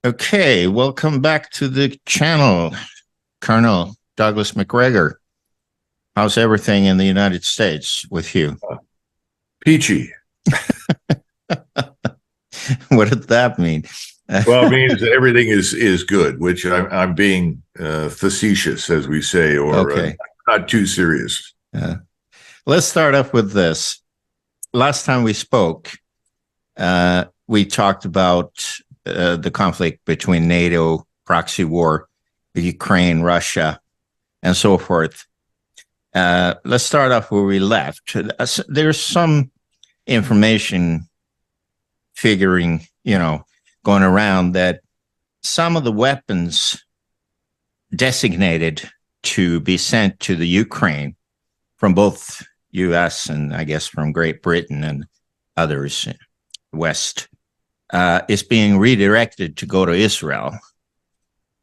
Okay, welcome back to the channel, Colonel Douglas Macgregor. How's everything in the United States with you? Peachy. What did that mean? Well, it means everything is good, which I'm being facetious, as we say, or Okay. not too serious. Let's start off with this. Last time we spoke, we talked about the conflict between NATO, proxy war, Ukraine, Russia, and so forth. Let's start off where we left. There's some information figuring, going around that some of the weapons designated to be sent to the Ukraine from both U.S. and I guess from Great Britain and others, West, is being redirected to go to Israel.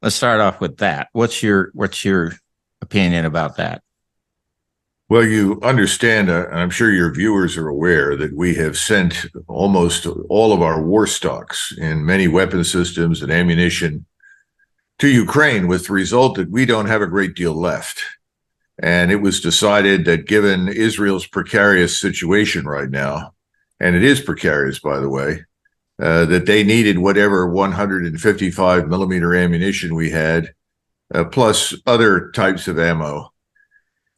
Let's start off with that. What's your opinion about that? Well, you understand, I'm sure your viewers are aware that we have sent almost all of our war stocks in many weapon systems and ammunition to Ukraine, with the result that we don't have a great deal left. And it was decided that given Israel's precarious situation right now, and it is precarious, by the way, that they needed whatever 155 millimeter ammunition we had, plus other types of ammo.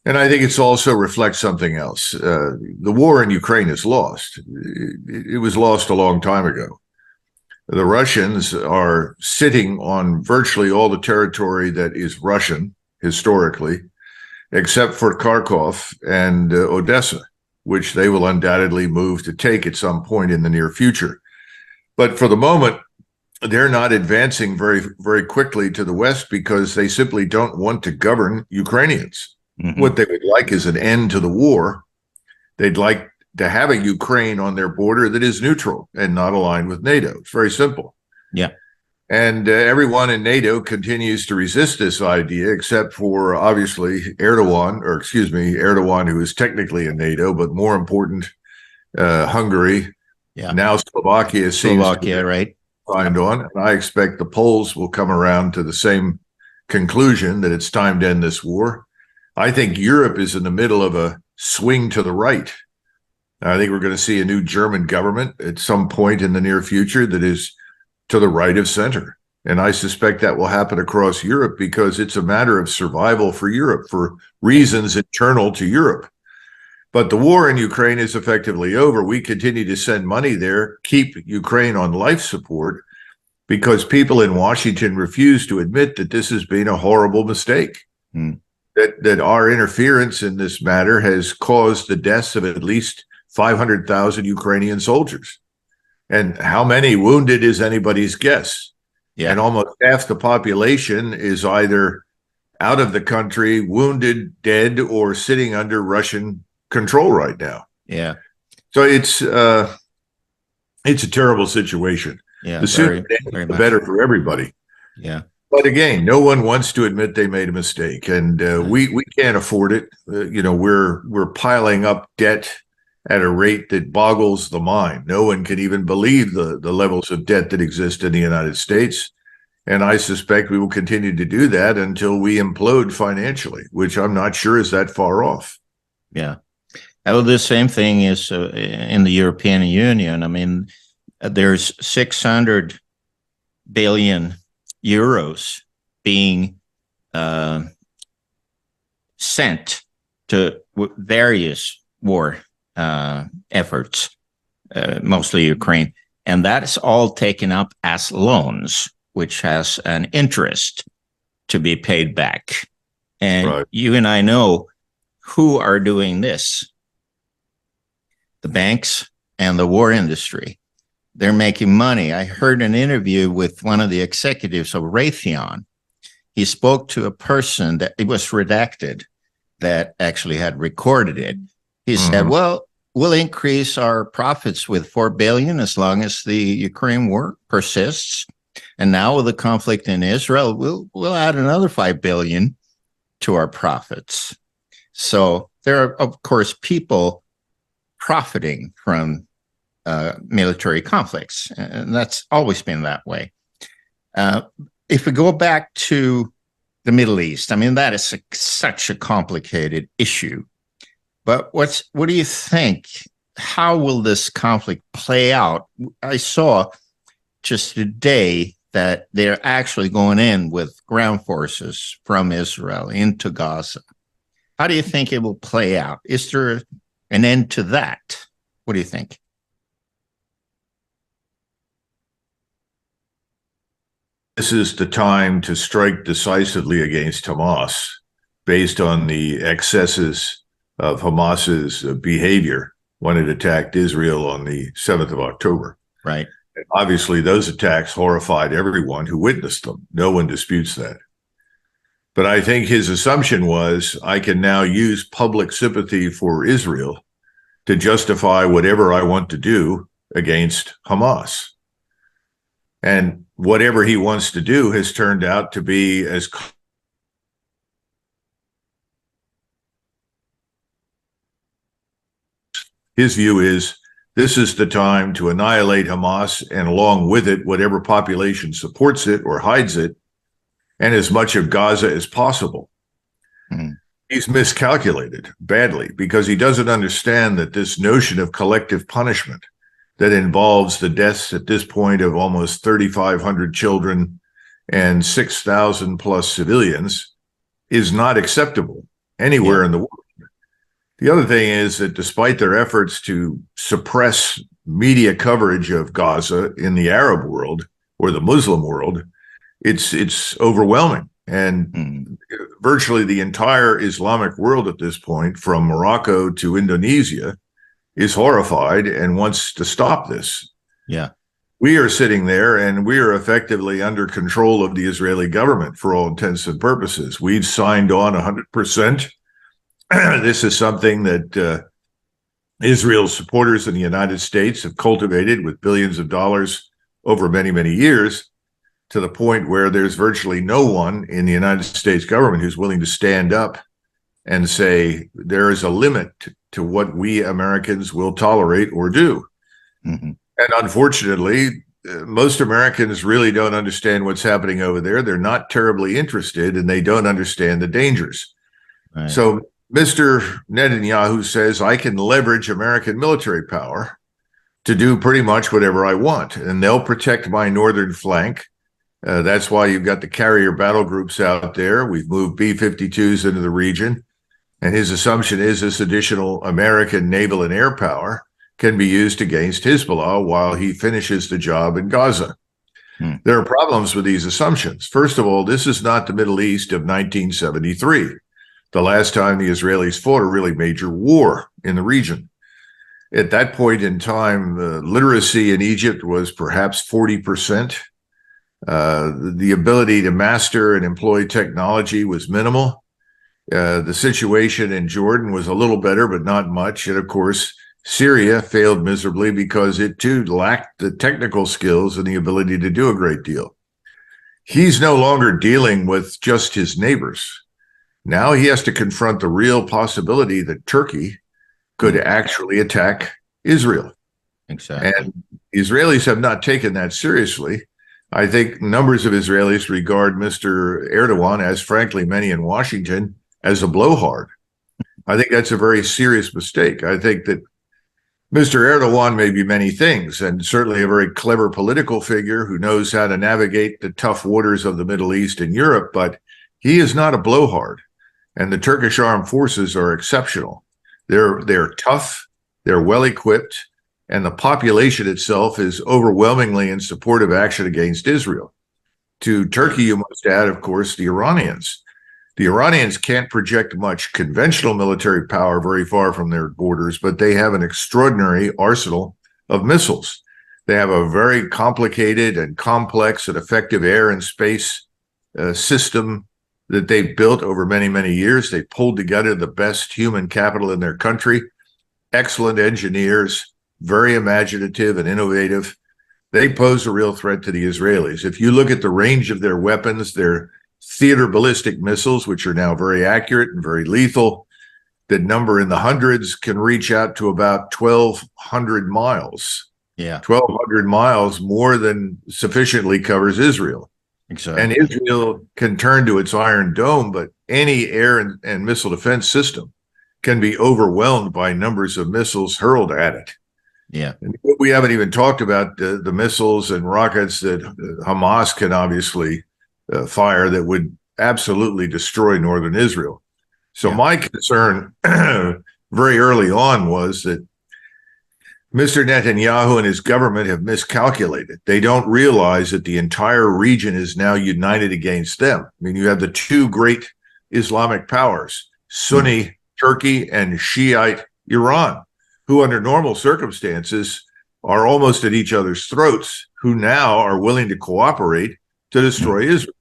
And I think it's also reflects something else. The war in Ukraine is lost. It was lost a long time ago. The Russians are sitting on virtually all the territory that is Russian historically, except for Kharkov and Odessa, which they will undoubtedly move to take at some point in the near future. But for the moment, they're not advancing very, very quickly to the West because they simply don't want to govern Ukrainians. Mm-hmm. What they would like is an end to the war. They'd like to have a Ukraine on their border that is neutral and not aligned with NATO. It's very simple. Yeah. And everyone in NATO continues to resist this idea, except for obviously Erdogan, who is technically in NATO, but more important, Hungary. Yeah. Now Slovakia seems to be right? signed on. And I expect the Poles will come around to the same conclusion that it's time to end this war. I think Europe is in the middle of a swing to the right. I think we're going to see a new German government at some point in the near future that is to the right of center. And I suspect that will happen across Europe because it's a matter of survival for Europe, for reasons internal to Europe. But the war in Ukraine is effectively over. We continue to send money there, keep Ukraine on life support, because people in Washington refuse to admit that this has been a horrible mistake. That our interference in this matter has caused the deaths of at least 500,000 Ukrainian soldiers. And how many wounded is anybody's guess. Yeah. And almost half the population is either out of the country, wounded, dead, or sitting under Russian control right now. Yeah. So it's a terrible situation. Yeah. The sooner the better for everybody. Yeah. But again, no one wants to admit they made a mistake, and we can't afford it. We're piling up debt at a rate that boggles the mind. No one can even believe the levels of debt that exist in the United States, and I suspect we will continue to do that until we implode financially, which I'm not sure is that far off. Yeah. Well, the same thing is in the European Union. I mean, there's 600 billion euros being sent to various war efforts, mostly Ukraine. And that is all taken up as loans, which has an interest to be paid back. And You and I know who are doing this. The banks and the war industry. They're making money. I heard an interview with one of the executives of Raytheon. He spoke to a person that it was redacted that actually had recorded it. He said, well, we'll increase our profits with 4 billion as long as the Ukraine war persists. And now with the conflict in Israel, we'll add another 5 billion to our profits. So there are, of course, people profiting from military conflicts, and that's always been that way. Uh, if we go back to the Middle East, I mean, that is such a complicated issue. But what do you think? How will this conflict play out? I saw just today that they're actually going in with ground forces from Israel into Gaza. How do you think it will play out? Is there an end to that? What do you think? This is the time to strike decisively against Hamas based on the excesses of Hamas's behavior when it attacked Israel on the 7th of October. Right. And obviously, those attacks horrified everyone who witnessed them. No one disputes that. But I think his assumption was, I can now use public sympathy for Israel to justify whatever I want to do against Hamas. And whatever he wants to do has turned out to be as his view is, this is the time to annihilate Hamas, and along with it, whatever population supports it or hides it, and as much of Gaza as possible. Mm-hmm. He's miscalculated badly because he doesn't understand that this notion of collective punishment that involves the deaths at this point of almost 3,500 children and 6,000 plus civilians is not acceptable anywhere in the world. The other thing is that despite their efforts to suppress media coverage of Gaza in the Arab world or the Muslim world, it's overwhelming. And virtually the entire Islamic world at this point, from Morocco to Indonesia, is horrified and wants to stop this. Yeah. We are sitting there and we are effectively under control of the Israeli government for all intents and purposes. We've signed on 100%. This is something that Israel's supporters in the United States have cultivated with billions of dollars over many, many years, to the point where there's virtually no one in the United States government who's willing to stand up and say there is a limit to what we Americans will tolerate or do. Mm-hmm. And unfortunately, most Americans really don't understand what's happening over there. They're not terribly interested, and they don't understand the dangers. Right. So Mr. Netanyahu says, I can leverage American military power to do pretty much whatever I want, and they'll protect my northern flank. That's why you've got the carrier battle groups out there. We've moved B-52s into the region. And his assumption is this additional American naval and air power can be used against Hezbollah while he finishes the job in Gaza. There are problems with these assumptions. First of all, this is not the Middle East of 1973, the last time the Israelis fought a really major war in the region. At that point in time, literacy in Egypt was perhaps 40%. The ability to master and employ technology was minimal. The situation in Jordan was a little better, but not much. And of course, Syria failed miserably because it too lacked the technical skills and the ability to do a great deal. He's no longer dealing with just his neighbors. Now he has to confront the real possibility that Turkey could actually attack Israel. Exactly. And Israelis have not taken that seriously. I think numbers of Israelis regard Mr. Erdogan, as frankly many in Washington, as a blowhard. I think that's a very serious mistake. I think that Mr. Erdogan may be many things, and certainly a very clever political figure who knows how to navigate the tough waters of the Middle East and Europe, but he is not a blowhard. And the Turkish armed forces are exceptional. They're tough, they're well equipped, and the population itself is overwhelmingly in support of action against Israel. To Turkey, you must add, of course, the Iranians. The Iranians can't project much conventional military power very far from their borders, but they have an extraordinary arsenal of missiles. They have a very complicated and complex and effective air and space system that they've built over many, many years. They pulled together the best human capital in their country, excellent engineers, very imaginative and innovative. They pose a real threat to the Israelis. If you look at the range of their weapons, their theater ballistic missiles, which are now very accurate and very lethal, that number in the hundreds, can reach out to about 1,200 miles. Yeah. 1,200 miles, more than sufficiently covers Israel. And Exactly. Israel can turn to its Iron Dome, but any air and missile defense system can be overwhelmed by numbers of missiles hurled at it. Yeah. And we haven't even talked about the missiles and rockets that Hamas can obviously fire that would absolutely destroy northern Israel. So Yeah. my concern very early on was that Mr. Netanyahu and his government have miscalculated. They don't realize that the entire region is now united against them. I mean, you have the two great Islamic powers, Sunni Turkey and Shiite Iran, who under normal circumstances are almost at each other's throats, who now are willing to cooperate to destroy Israel.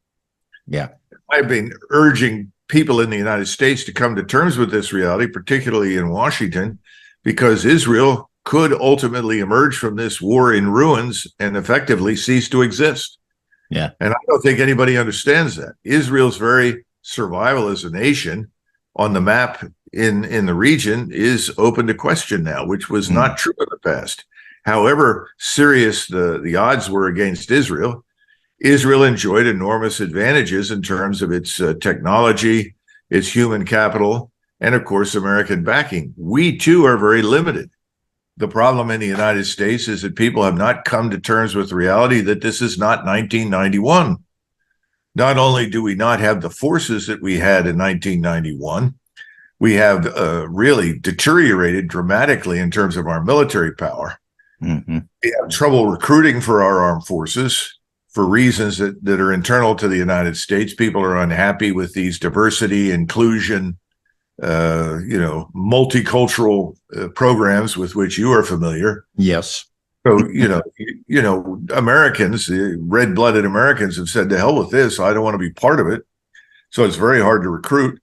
Yeah. I've been urging people in the United States to come to terms with this reality, particularly in Washington, because Israel could ultimately emerge from this war in ruins and effectively cease to exist. Yeah. And I don't think anybody understands that. Israel's very survival as a nation on the map in the region is open to question now, which was not true in the past. However serious the odds were against Israel, Israel enjoyed enormous advantages in terms of its technology, its human capital, and of course, American backing. We too are very limited. The problem in the United States is that people have not come to terms with the reality that this is not 1991. Not only do we not have the forces that we had in 1991, we have really deteriorated dramatically in terms of our military power. Mm-hmm. We have trouble recruiting for our armed forces for reasons that are internal to the United States. People are unhappy with these diversity, inclusion, multicultural programs with which you are familiar. Yes. So, Americans, red-blooded Americans have said, to hell with this. I don't want to be part of it. So it's very hard to recruit.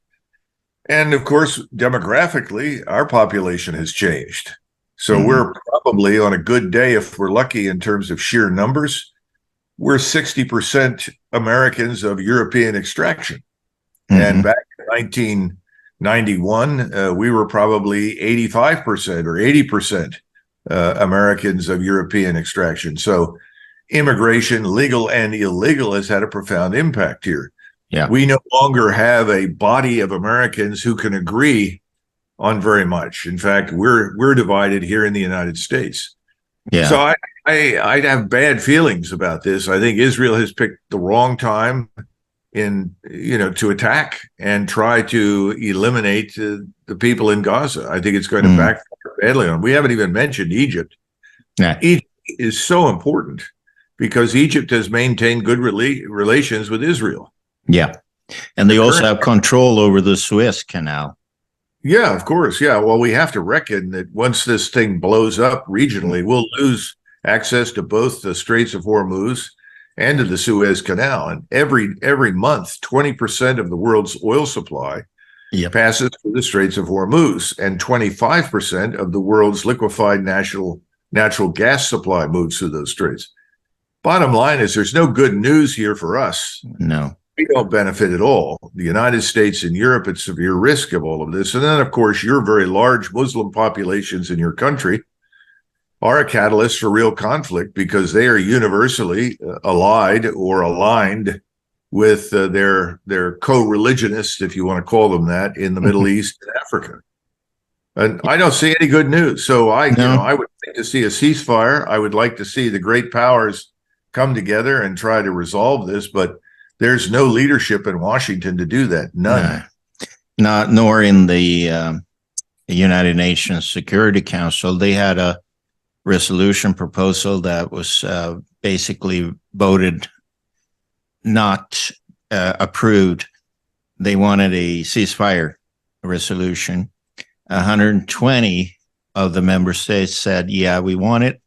And of course, demographically, our population has changed. So we're probably on a good day, if we're lucky in terms of sheer numbers, we're 60% Americans of European extraction. And back in 1991, we were probably 85% or 80% Americans of European extraction. So immigration, legal and illegal, has had a profound impact here. Yeah. We no longer have a body of Americans who can agree on very much. In fact, we're divided here in the United States. Yeah. So I have bad feelings about this. I think Israel has picked the wrong time to attack and try to eliminate the people in Gaza. I think it's going to backfire badly on. We haven't even mentioned Egypt. Yeah. Egypt is so important because Egypt has maintained good relations with Israel. Yeah. And they also have control over the Suez Canal. Yeah, of course. Yeah. Well, we have to reckon that once this thing blows up regionally, we'll lose access to both the Straits of Hormuz and to the Suez Canal. And every month, 20% of the world's oil supply passes through the Straits of Hormuz, and 25% of the world's liquefied natural gas supply moves through those straits. Bottom line is there's no good news here for us. No. We don't benefit at all. The United States and Europe at severe risk of all of this. And then, of course, your very large Muslim populations in your country are a catalyst for real conflict because they are universally allied or aligned with their co-religionists, if you want to call them that, in the Middle East and Africa. And I don't see any good news. So I would like to see a ceasefire. I would like to see the great powers come together and try to resolve this, but there's no leadership in Washington to do that. None. Nor in the United Nations Security Council. They had a resolution proposal that was basically voted not approved. They wanted a ceasefire resolution. 120 of the member states said, yeah, we want it,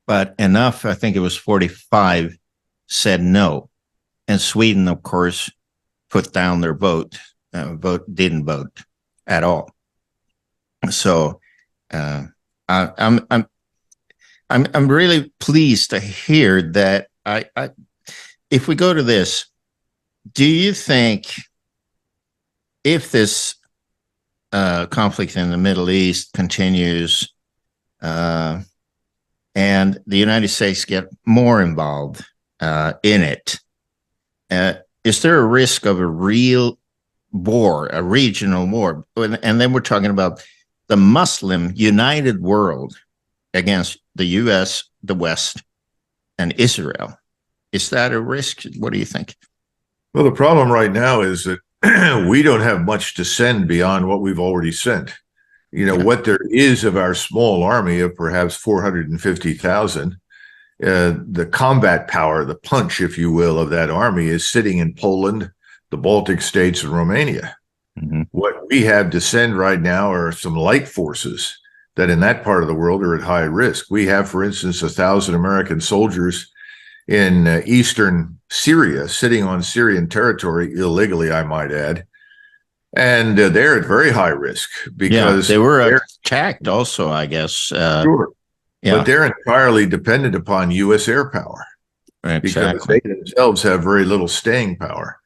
but enough, I think it was 45, said no. And Sweden, of course, put down their vote. Didn't vote at all. So I'm really pleased to hear that. If we go to this, do you think if this conflict in the Middle East continues and the United States get more involved in it, Uh, is there a risk of a real war, a regional war? And then we're talking about the Muslim united world against the U.S., the West, and Israel. Is that a risk? What do you think? Well, the problem right now is that we don't have much to send beyond what we've already sent. What there is of our small army of perhaps 450,000, the combat power, the punch, if you will, of that army is sitting in Poland, the Baltic states, and Romania. Mm-hmm. What we have to send right now are some light forces that in that part of the world are at high risk. We have, for instance, 1,000 American soldiers in eastern Syria, sitting on Syrian territory illegally, I might add. And they're at very high risk because they were attacked also, I guess. Sure. Yeah. But they're entirely dependent upon U.S. air power because they themselves have very little staying power.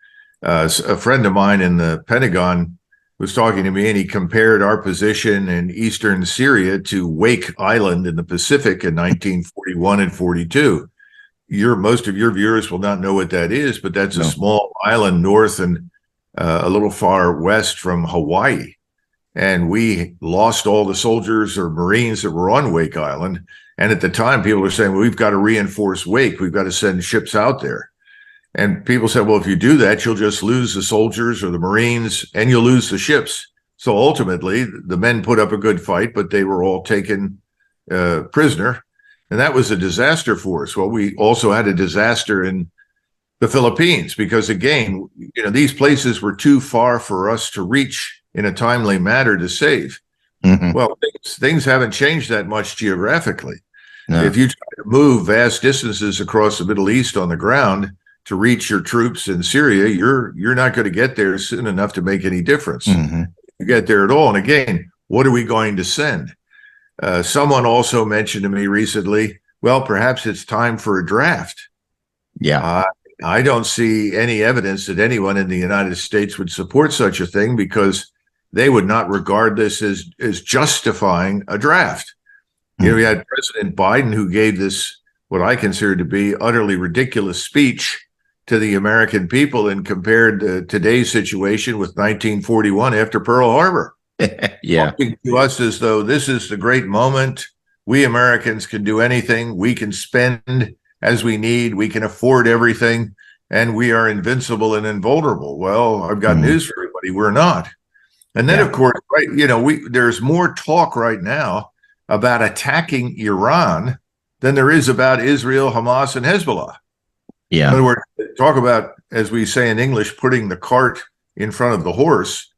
A friend of mine in the Pentagon was talking to me, and he compared our position in eastern Syria to Wake Island in the Pacific in 1941 and 42. Most of your viewers will not know what that is, but that's a small island north and a little far west from Hawaii. And we lost all the soldiers or Marines that were on Wake Island. And at the time, people were saying, well, we've got to reinforce Wake. We've got to send ships out there. And people said, well, if you do that, you'll just lose the soldiers or the Marines and you'll lose the ships. So ultimately, the men put up a good fight, but they were all taken prisoner. And that was a disaster for us. Well, we also had a disaster in the Philippines because, again, these places were too far for us to reach in a timely manner to save. Mm-hmm. Well, things haven't changed that much geographically. No. If you try to move vast distances across the Middle East on the ground to reach your troops in Syria, you're not going to get there soon enough to make any difference. Mm-hmm. You get there at all. And again, what are we going to send? Someone also mentioned to me recently, well, perhaps it's time for a draft. Yeah. I don't see any evidence that anyone in the United States would support such a thing because they would not regard this as justifying a draft. Mm-hmm. We had President Biden who gave this, what I consider to be utterly ridiculous speech to the American people and compared today's situation with 1941 after Pearl Harbor. Yeah. Talking to us as though this is the great moment. We Americans can do anything. We can spend as we need. We can afford everything. And we are invincible and invulnerable. Well, I've got news for everybody. We're not. And then, of course, right, there's more talk right now about attacking Iran than there is about Israel, Hamas, and Hezbollah. Yeah. In other words, talk about, as we say in English, putting the cart in front of the horse.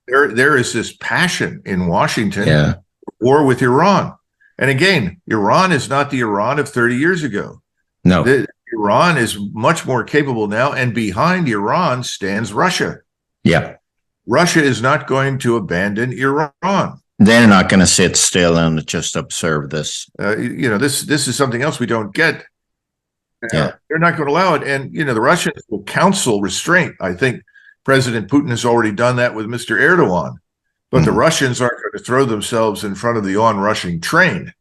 There is this passion in Washington war with Iran. And again, Iran is not the Iran of 30 years ago. No. Iran is much more capable now. And behind Iran stands Russia. Yeah. Russia is not going to abandon Iran. They're not going to sit still and just observe this. This is something else we don't get. They're not going to allow it. And, the Russians will counsel restraint. I think President Putin has already done that with Mr. Erdogan. But the Russians aren't going to throw themselves in front of the onrushing train.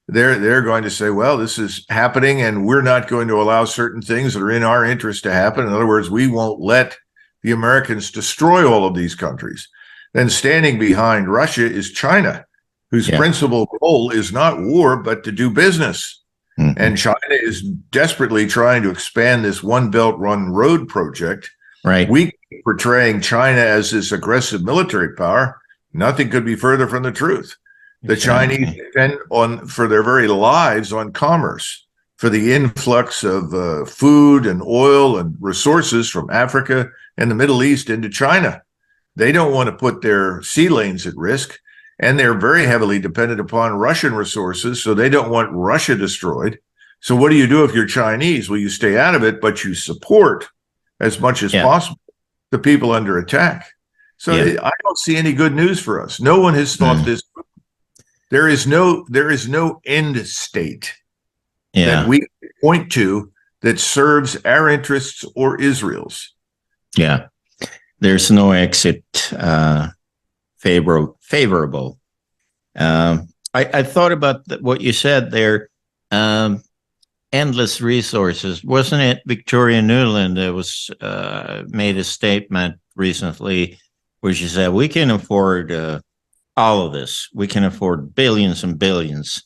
They're going to say, well, this is happening, and we're not going to allow certain things that are in our interest to happen. In other words, we won't let the Americans destroy all of these countries. Then standing behind Russia is China, whose principal goal is not war, but to do business. Mm-hmm. And China is desperately trying to expand this One Belt, One Road project. Right. We keep portraying China as this aggressive military power. Nothing could be further from the truth. The Chinese depend for their very lives on commerce, for the influx of food and oil and resources from Africa and the Middle East into China. They don't want to put their sea lanes at risk, and they're very heavily dependent upon Russian resources, so they don't want Russia destroyed. So what do you do if you're Chinese? Well, you stay out of it, but you support as much as possible the people under attack. So I don't see any good news for us. No one has thought this. There is no end state that we point to that serves our interests or Israel's. Yeah, there's no exit favorable. I thought about what you said there, and endless resources. Wasn't it Victoria Nuland that was made a statement recently where she said, we can afford all of this. We can afford billions and billions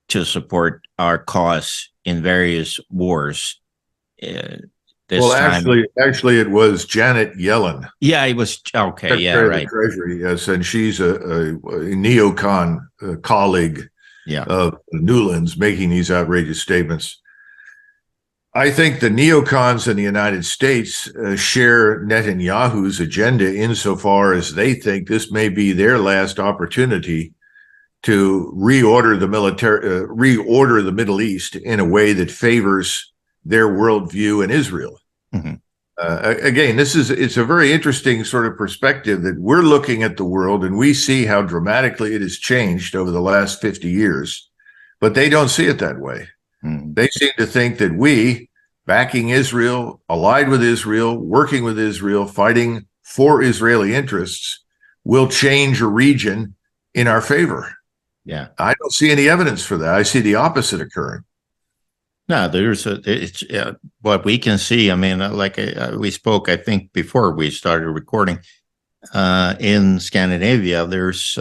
to support our cause in various wars. This Well, time, actually, it was Janet Yellen, yeah, it was okay. Yeah, Secretary of the right. Treasury. Yes, and she's a neocon colleague Yeah. of Newland's making these outrageous statements. I think the neocons in the United States share Netanyahu's agenda insofar as they think this may be their last opportunity to reorder the Middle East in a way that favors their worldview and Israel. Mm-hmm. Again, it's a very interesting sort of perspective that we're looking at the world and we see how dramatically it has changed over the last 50 years, but they don't see it that way. Mm-hmm. They seem to think that we, backing Israel, allied with Israel, working with Israel, fighting for Israeli interests, will change a region in our favor. Yeah. I don't see any evidence for that. I see the opposite occurring. No, it's what we can see. I mean, we spoke, I think, before we started recording, in Scandinavia, there's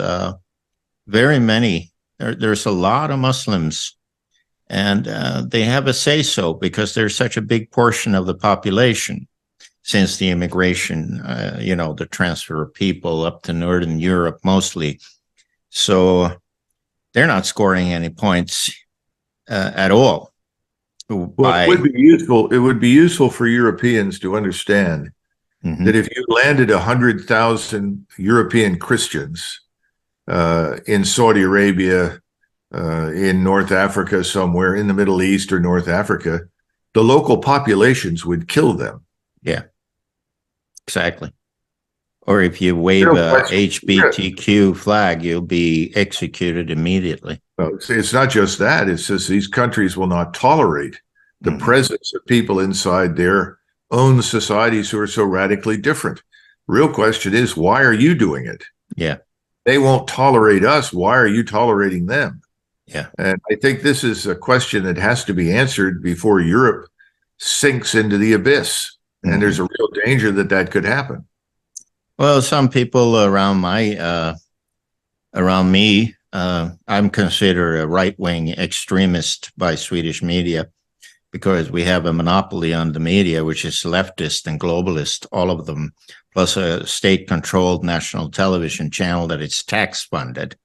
there's a lot of Muslims, and they have a say-so because there's such a big portion of the population since the immigration, the transfer of people up to Northern Europe mostly. So they're not scoring any points at all. Well, it would be useful. It would be useful for Europeans to understand that if you landed 100,000 European Christians in Saudi Arabia, in North Africa, somewhere in the Middle East or North Africa, the local populations would kill them. Yeah, exactly. Or if you wave a HBTQ flag, you'll be executed immediately. Well, it's not just that. It's just these countries will not tolerate the presence of people inside their own societies who are so radically different. Real question is, why are you doing it? Yeah. They won't tolerate us. Why are you tolerating them? Yeah. And I think this is a question that has to be answered before Europe sinks into the abyss. And there's a real danger that that could happen. Well, some people around me, I'm considered a right-wing extremist by Swedish media because we have a monopoly on the media, which is leftist and globalist, all of them, plus a state-controlled national television channel that is tax-funded,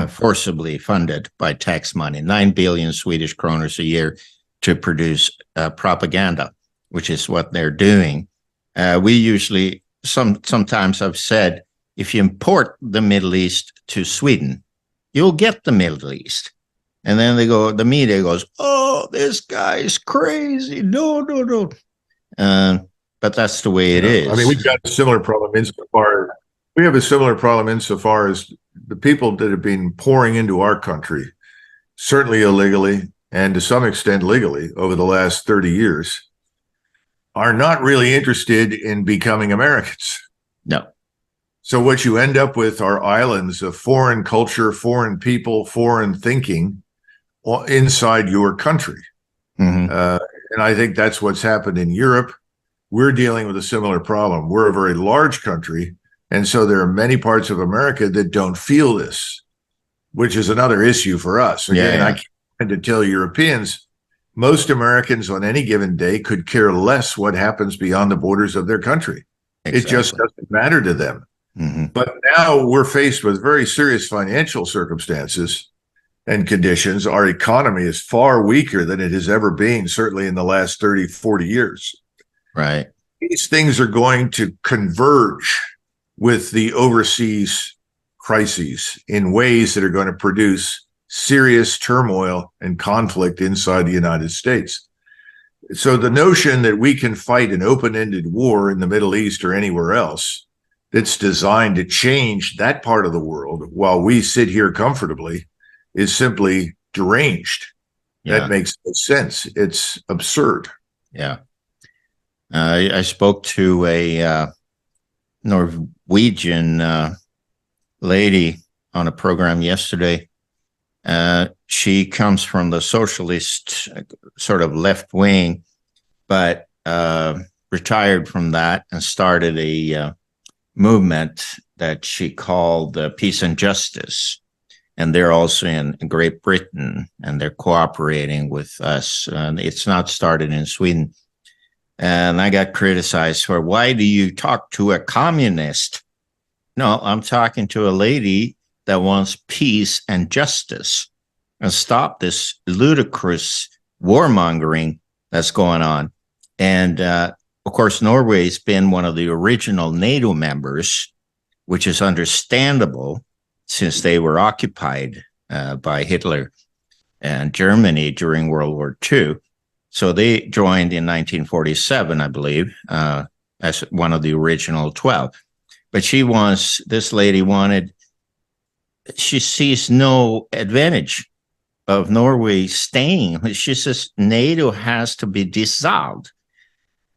forcibly funded by tax money, 9 billion Swedish kroners a year to produce propaganda, which is what they're doing. We usually, sometimes I've said, if you import the Middle East to Sweden, you'll get the Middle East. And then the media goes, oh, this guy's crazy. No. But that's the way it is. I mean, we've got a similar problem insofar as the people that have been pouring into our country, certainly illegally and to some extent legally over the last 30 years, are not really interested in becoming Americans. No. So what you end up with are islands of foreign culture, foreign people, foreign thinking inside your country. And I think that's what's happened in Europe. We're dealing with a similar problem. We're a very large country. And so there are many parts of America that don't feel this, which is another issue for us. Again, I can't to tell Europeans, most Americans on any given day could care less what happens beyond the borders of their country. Exactly. It just doesn't matter to them. But now we're faced with very serious financial circumstances and conditions. Our economy is far weaker than it has ever been, certainly in the last 30, 40 years. Right. These things are going to converge with the overseas crises in ways that are going to produce serious turmoil and conflict inside the United States. So the notion that we can fight an open-ended war in the Middle East or anywhere else that's designed to change that part of the world while we sit here comfortably is simply deranged. Yeah. That makes no sense. It's absurd. Yeah. I spoke to a Norwegian lady on a program yesterday, She comes from the socialist sort of left wing, but retired from that and started a movement that she called Peace and Justice. And they're also in Great Britain, and they're cooperating with us. It's not started in Sweden. And I got criticized for, why do you talk to a communist? No, I'm talking to a lady that wants peace and justice and stop this ludicrous warmongering that's going on. And of course, Norway's been one of the original NATO members, which is understandable since they were occupied by Hitler and Germany during World War II. So they joined in 1947, I believe, as one of the original 12. But this lady she sees no advantage of Norway staying. She says NATO has to be dissolved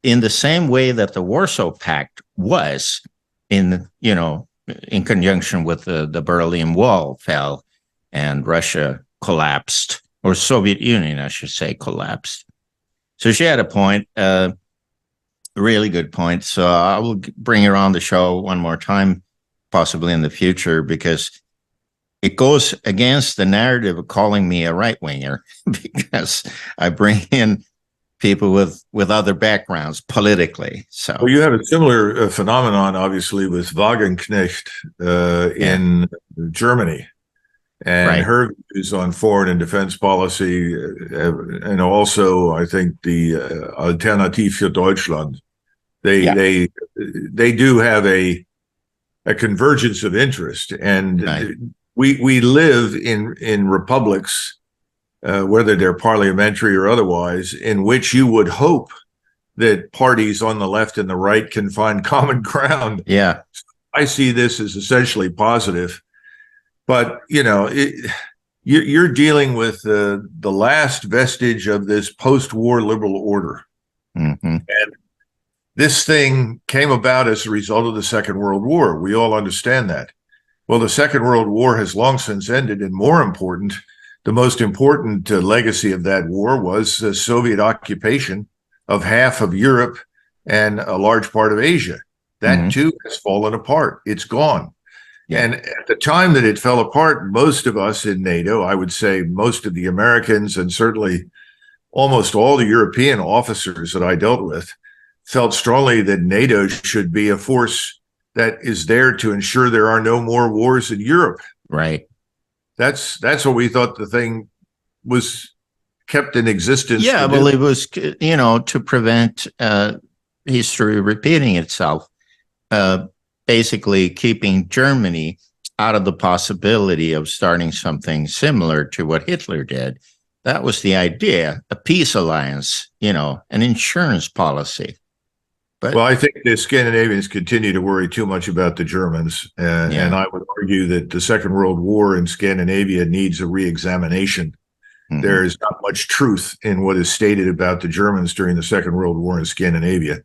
in the same way that the Warsaw Pact was in conjunction with the Berlin Wall fell and Russia collapsed, or Soviet Union, I should say, collapsed. So she had a point, a really good point. So I will bring her on the show one more time, possibly in the future, because it goes against the narrative of calling me a right-winger, because I bring in people with other backgrounds politically. So, well, you have a similar phenomenon, obviously, with Wagenknecht in Germany, and her views on foreign and defense policy, and also, I think, the Alternative für Deutschland. They do have a convergence of interest, and we live in republics, whether they're parliamentary or otherwise, in which you would hope that parties on the left and the right can find common ground. Yeah. I see this as essentially positive, but you're dealing with the last vestige of this post-war liberal order. Mm-hmm. And this thing came about as a result of the Second World War. We all understand that. Well, the Second World War has long since ended, and more important, the most important legacy of that war was the Soviet occupation of half of Europe and a large part of Asia. That too has fallen apart. It's gone. Yeah. And at the time that it fell apart, most of us in NATO, I would say most of the Americans and certainly almost all the European officers that I dealt with felt strongly that NATO should be a force that is there to ensure there are no more wars in Europe. Right. That's what we thought the thing was kept in existence. Yeah, well, it was, to prevent history repeating itself, basically keeping Germany out of the possibility of starting something similar to what Hitler did. That was the idea, a peace alliance, an insurance policy. But, well, I think the Scandinavians continue to worry too much about the Germans. And I would argue that the Second World War in Scandinavia needs a re-examination. Mm-hmm. There is not much truth in what is stated about the Germans during the Second World War in Scandinavia.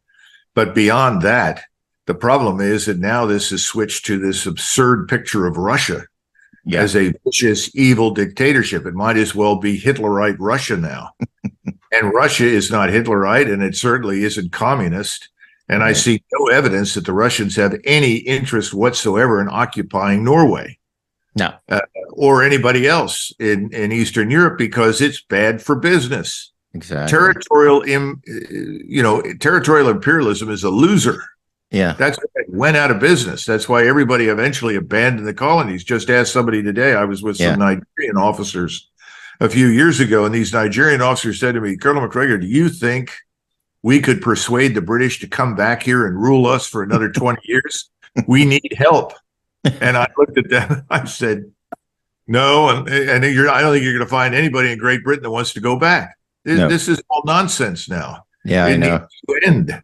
But beyond that, the problem is that now this has switched to this absurd picture of Russia as a vicious, evil dictatorship. It might as well be Hitlerite Russia now. And Russia is not Hitlerite, and it certainly isn't communist. And I see no evidence that the Russians have any interest whatsoever in occupying Norway. No. Or anybody else in Eastern Europe, because it's bad for business. Exactly. Territorial imperialism is a loser. Yeah. That's why it went out of business. That's why everybody eventually abandoned the colonies. Just asked somebody today. I was with some Nigerian officers a few years ago, and these Nigerian officers said to me, Colonel Macgregor, do you think we could persuade the British to come back here and rule us for another 20 years? We need help. And I looked at them. I said, no. And I don't think you're going to find anybody in Great Britain that wants to go back. This is all nonsense now. Yeah, I know. Needs to end.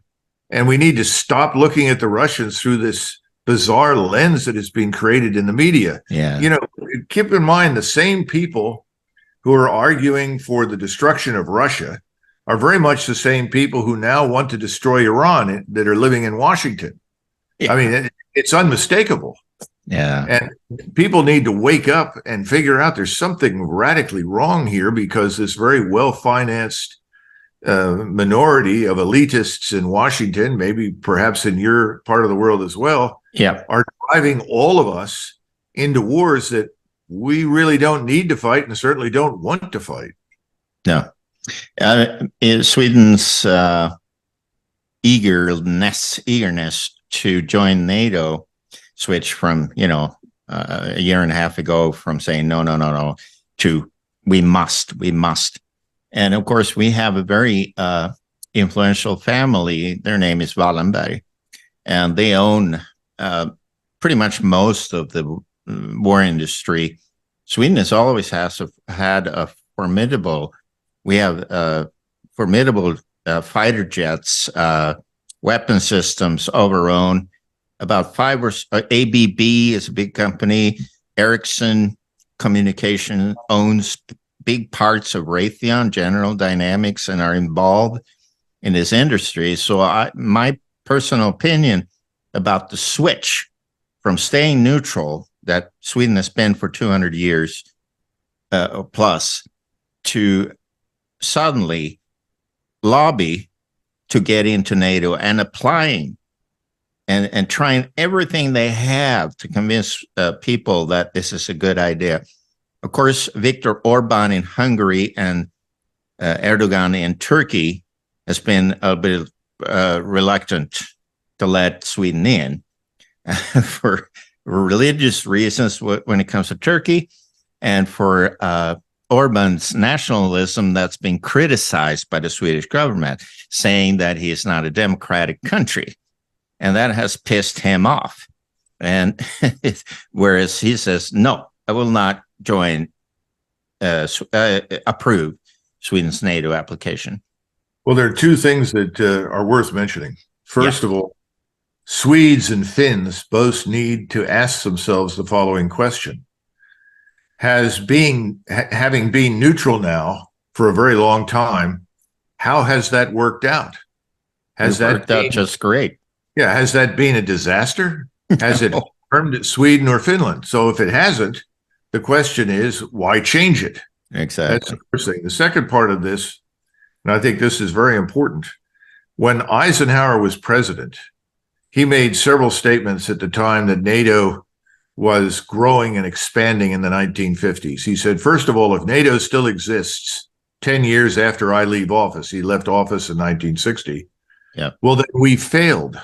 And we need to stop looking at the Russians through this bizarre lens that is being created in the media. Yeah. Keep in mind the same people who are arguing for the destruction of Russia are very much the same people who now want to destroy Iran that are living in Washington. Yeah. I mean, it's unmistakable. Yeah. And people need to wake up and figure out there's something radically wrong here, because this very well-financed minority of elitists in Washington, maybe perhaps in your part of the world as well, Yeah. are driving all of us into wars that we really don't need to fight and certainly don't want to fight. No. Sweden's eagerness to join NATO switched from, a year and a half ago from saying no to we must. And of course, we have a very influential family. Their name is Wallenberg, and they own pretty much most of the war industry. Sweden has always had a formidable. We have formidable fighter jets, weapon systems of our own. About five or ABB is a big company. Ericsson Communication owns big parts of Raytheon, General Dynamics, and are involved in this industry. So my personal opinion about the switch from staying neutral that Sweden has been for 200 years plus to suddenly lobby to get into NATO and applying and trying everything they have to convince people that this is a good idea. Of course, Viktor Orban in Hungary and Erdogan in Turkey has been a bit reluctant to let Sweden in for religious reasons when it comes to Turkey, and for Orban's nationalism that's been criticized by the Swedish government, saying that he is not a democratic country. And that has pissed him off. And whereas he says, no, I will not approve Sweden's NATO application. Well, there are two things that are worth mentioning. First of all, Swedes and Finns both need to ask themselves the following question. Having been neutral now for a very long time, how has that worked out? Has that worked out just great? Yeah. Has that been a disaster? Has it harmed Sweden or Finland? So if it hasn't, the question is, why change it? Exactly. That's the first thing. The second part of this, and I think this is very important, when Eisenhower was president, he made several statements at the time that NATO was growing and expanding in the 1950s. He said, first of all, if NATO still exists 10 years after I leave office, he left office in 1960, well, then we failed.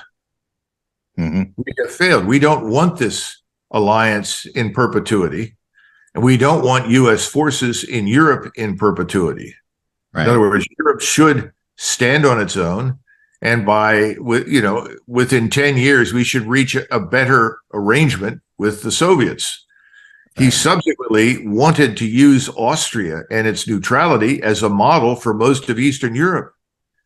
Mm-hmm. We have failed. We don't want this alliance in perpetuity, and we don't want U.S. forces in Europe in perpetuity. Right. In other words, Europe should stand on its own, and within 10 years, we should reach a better arrangement with the Soviets. Right. He subsequently wanted to use Austria and its neutrality as a model for most of Eastern Europe,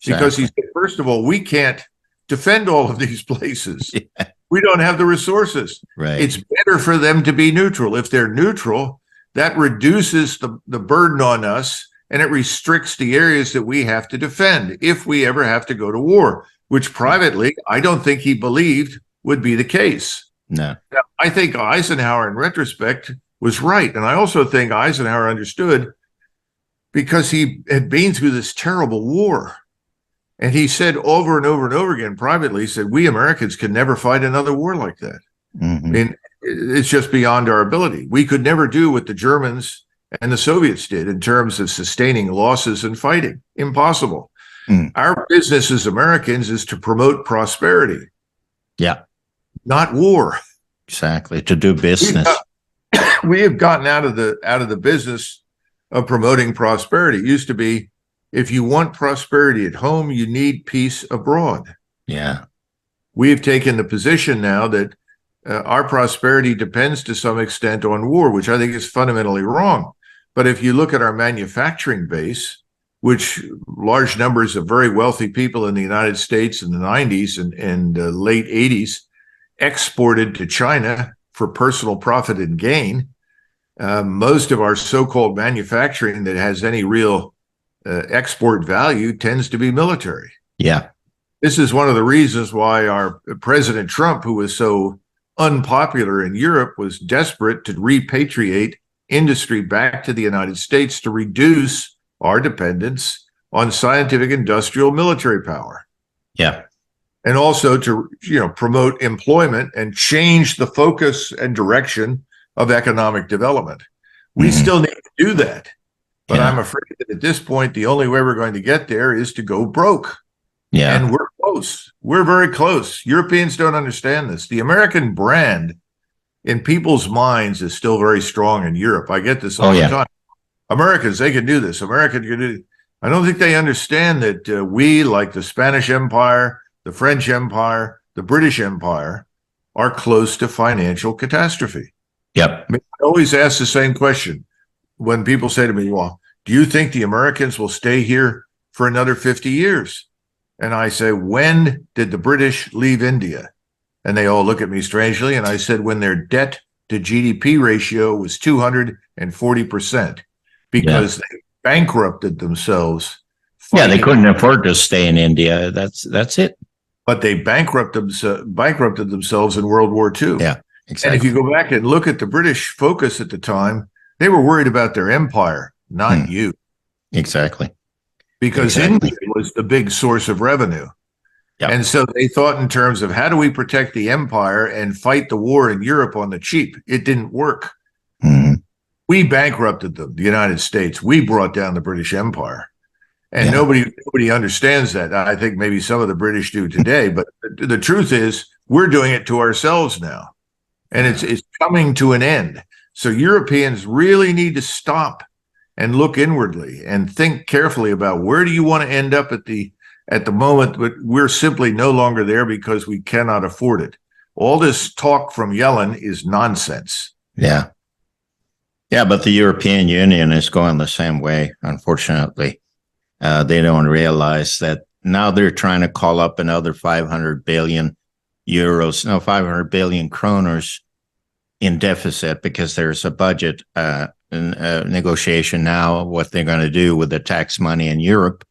because he said, first of all, we can't defend all of these places. We don't have the resources. Right. It's better for them to be neutral. If they're neutral, that reduces the burden on us, and it restricts the areas that we have to defend if we ever have to go to war, which privately, I don't think he believed would be the case. No. Now, I think Eisenhower, in retrospect, was right. And I also think Eisenhower understood, because he had been through this terrible war. And he said over and over and over again privately, he said, we Americans can never fight another war like that. Mm-hmm. I mean, it's just beyond our ability. We could never do what the Germans and the Soviets did in terms of sustaining losses and fighting. Impossible. Mm. Our business as Americans is to promote prosperity. Yeah. Not war. Exactly. To do business. We have gotten out of the business of promoting prosperity. It used to be, if you want prosperity at home, you need peace abroad. Yeah. We have taken the position now that our prosperity depends to some extent on war, which I think is fundamentally wrong. But if you look at our manufacturing base, which large numbers of very wealthy people in the United States in the 90s and late 80s exported to China for personal profit and gain, most of our so-called manufacturing that has any real export value tends to be military. Yeah. This is one of the reasons why our President Trump, who was so unpopular in Europe, was desperate to repatriate industry back to the United States to reduce our dependence on scientific, industrial, military power. Yeah. And also to, promote employment and change the focus and direction of economic development. We still need to do that. But I'm afraid that at this point, the only way we're going to get there is to go broke. Yeah. And we're close. We're very close. Europeans don't understand this. The American brand in people's minds is still very strong in Europe. I get this all the time. Americans, they can do this. Americans can do it. I don't think they understand that we, like the Spanish Empire, the French Empire, the British Empire, are close to financial catastrophe. Yep. I always ask the same question when people say to me, well, do you think the Americans will stay here for another 50 years? And I say, when did the British leave India? And they all look at me strangely. And I said, when their debt to GDP ratio was 240%, because they bankrupted themselves. They couldn't afford to stay in India. That's it. But they bankrupted themselves in World War II. Yeah, exactly. And if you go back and look at the British focus at the time, they were worried about their empire, not you. Exactly. Because India was the big source of revenue. Yep. And so they thought in terms of how do we protect the empire and fight the war in Europe on the cheap? It didn't work. We bankrupted them, the United States. We brought down the British Empire. And nobody understands that. I think maybe some of the British do today, but the truth is we're doing it to ourselves now. And it's coming to an end. So Europeans really need to stop and look inwardly and think carefully about where do you want to end up at the moment, but we're simply no longer there because we cannot afford it. All this talk from Yellen is nonsense. Yeah. Yeah, but the European Union is going the same way, unfortunately. They don't realize that now they're trying to call up another 500 billion kroners in deficit because there's a budget negotiation now, what they're going to do with the tax money in Europe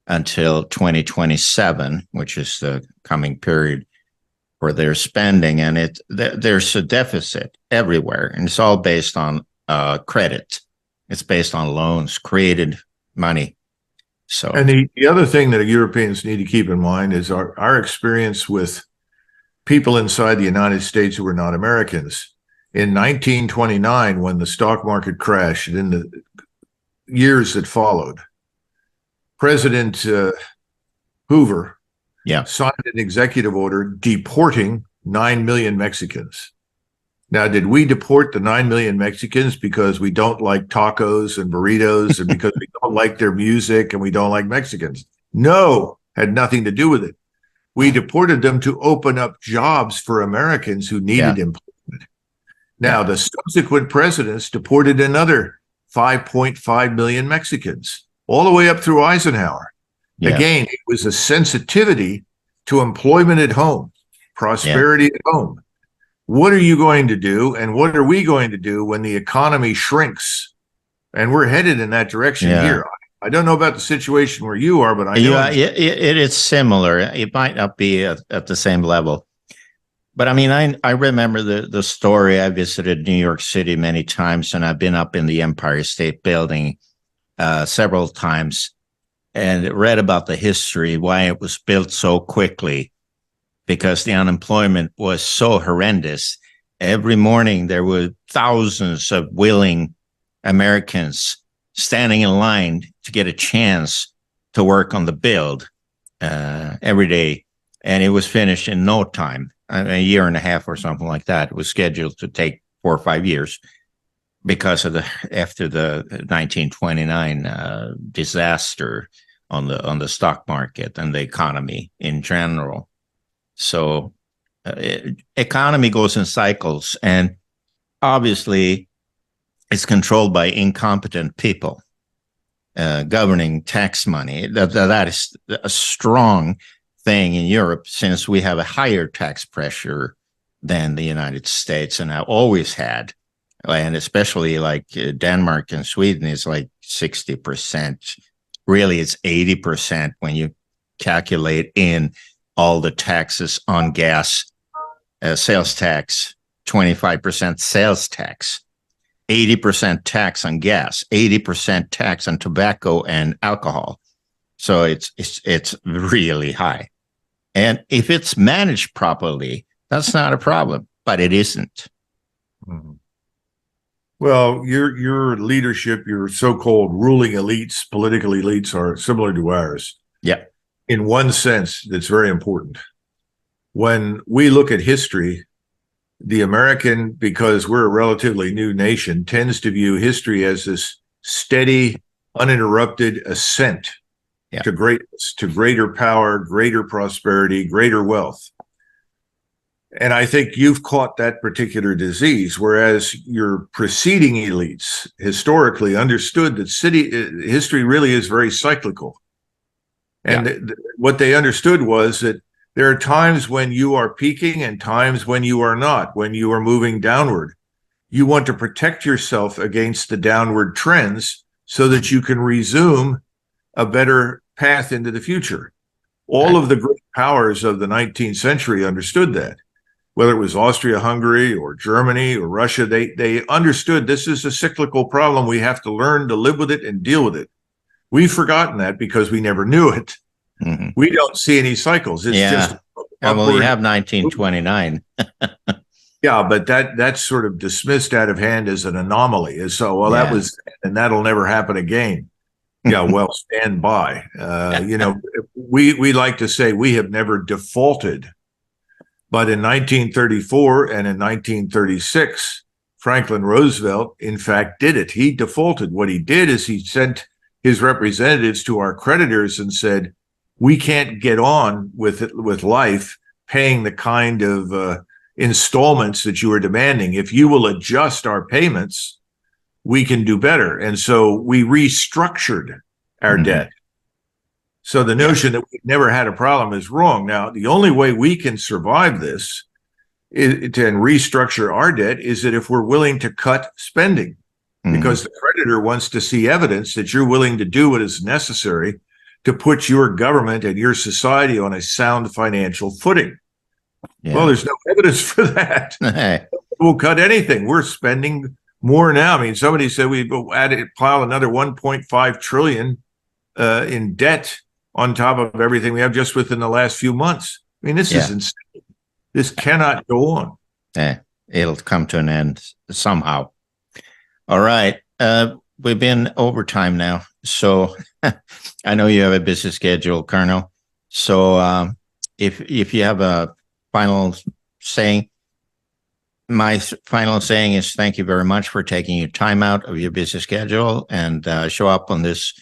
until 2027, which is the coming period for their spending. And there's a deficit everywhere, and it's all based on credit. It's based on loans, created money. So, and the other thing that Europeans need to keep in mind is our experience with people inside the United States who were not Americans. In 1929, when the stock market crashed, and in the years that followed, President Hoover signed an executive order deporting 9 million Mexicans. Now, did we deport the 9 million Mexicans because we don't like tacos and burritos and because we don't like their music and we don't like Mexicans? No, had nothing to do with it. We deported them to open up jobs for Americans who needed employment. Now, the subsequent presidents deported another 5.5 million Mexicans, all the way up through Eisenhower. Yeah. Again, it was a sensitivity to employment at home, prosperity at home. What are you going to do, and what are we going to do when the economy shrinks? And we're headed in that direction here. I don't know about the situation where you are, but I know it is similar. It might not be at the same level. But I mean, I remember the story. I visited New York City many times, and I've been up in the Empire State Building several times and read about the history, why it was built so quickly, because the unemployment was so horrendous. Every morning, there were thousands of willing Americans standing in line to get a chance to work on the build every day. And it was finished in no time. A year and a half or something like that. It was scheduled to take 4 or 5 years because of after the 1929 disaster on the stock market and the economy in general. So economy goes in cycles, and obviously it's controlled by incompetent people governing tax money. That is a strong thing in Europe, since we have a higher tax pressure than the United States, and have always had, and especially like Denmark and Sweden is like 60%. Really, it's 80% when you calculate in all the taxes on gas, sales tax, 25% sales tax, 80% tax on gas, 80% tax on tobacco and alcohol. So it's really high. And if it's managed properly, that's not a problem, but it isn't. Mm-hmm. Well, your leadership, your so-called ruling elites, political elites are similar to ours. Yeah. In one sense, that's very important. When we look at history, the American, because we're a relatively new nation, tends to view history as this steady, uninterrupted ascent to greatness, to greater power, greater prosperity, greater wealth. And I think you've caught that particular disease, whereas your preceding elites historically understood that history really is very cyclical. And what they understood was that there are times when you are peaking and times when you are not, when you are moving downward. You want to protect yourself against the downward trends so that you can resume a better path into the future. All of the great powers of the 19th century understood that. Whether it was Austria-Hungary or Germany or Russia, they understood this is a cyclical problem. We have to learn to live with it and deal with it. We've forgotten that because we never knew it. Mm-hmm. We don't see any cycles. It's just well, you have 1929. Yeah, but that's sort of dismissed out of hand as an anomaly. And so, well, that was, and that'll never happen again. Yeah, well, stand by. We like to say we have never defaulted. But in 1934 and in 1936, Franklin Roosevelt, in fact, did it. He defaulted. What he did is he sent his representatives to our creditors and said, we can't get on with life paying the kind of installments that you are demanding. If you will adjust our payments, we can do better. And so we restructured our debt. So the notion that we've never had a problem is wrong. Now, the only way we can survive this and restructure our debt is that if we're willing to cut spending, because the creditor wants to see evidence that you're willing to do what is necessary to put your government and your society on a sound financial footing. Well, there's no evidence for that. We'll cut anything. We're spending more now. I mean, somebody said we pile another 1.5 trillion in debt on top of everything we have just within the last few months. I mean, this is insane. This cannot go on. It'll come to an end somehow. All right. We've been over time now. So I know you have a busy schedule, Colonel. So if you have a final saying, my final saying is thank you very much for taking your time out of your busy schedule and show up on this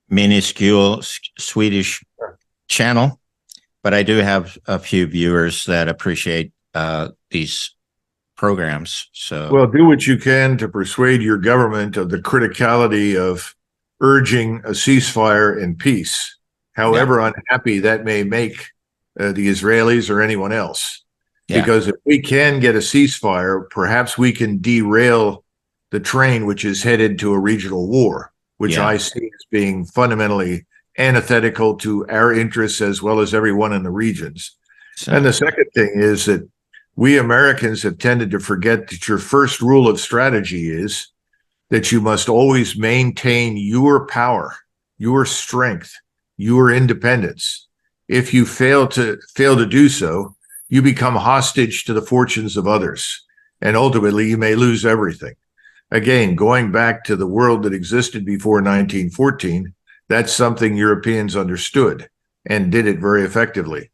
minuscule Swedish channel. But I do have a few viewers that appreciate these programs. So, well, do what you can to persuade your government of the criticality of urging a ceasefire and peace, however unhappy that may make the Israelis or anyone else. Because if we can get a ceasefire, perhaps we can derail the train which is headed to a regional war, which I see as being fundamentally antithetical to our interests as well as everyone in the regions. And the second thing is that we Americans have tended to forget that your first rule of strategy is that you must always maintain your power, your strength, your independence. If you fail to do so, you become hostage to the fortunes of others, and ultimately you may lose everything. Again, going back to the world that existed before 1914, that's something Europeans understood and did it very effectively.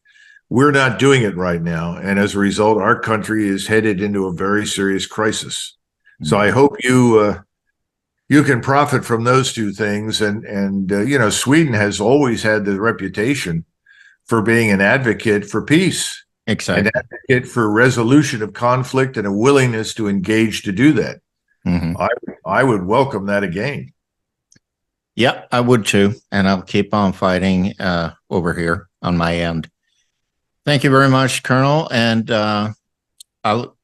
We're not doing it right now, and as a result, our country is headed into a very serious crisis. So I hope you can profit from those two things. And Sweden has always had the reputation for being an advocate for peace. Exactly. An advocate for resolution of conflict and a willingness to engage to do that. I would welcome that again. Yeah, I would too. And I'll keep on fighting over here on my end. Thank you very much, Colonel. And I'll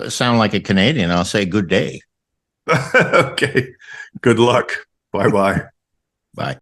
sound like a Canadian. I'll say good day. Okay. Good luck. Bye-bye. Bye.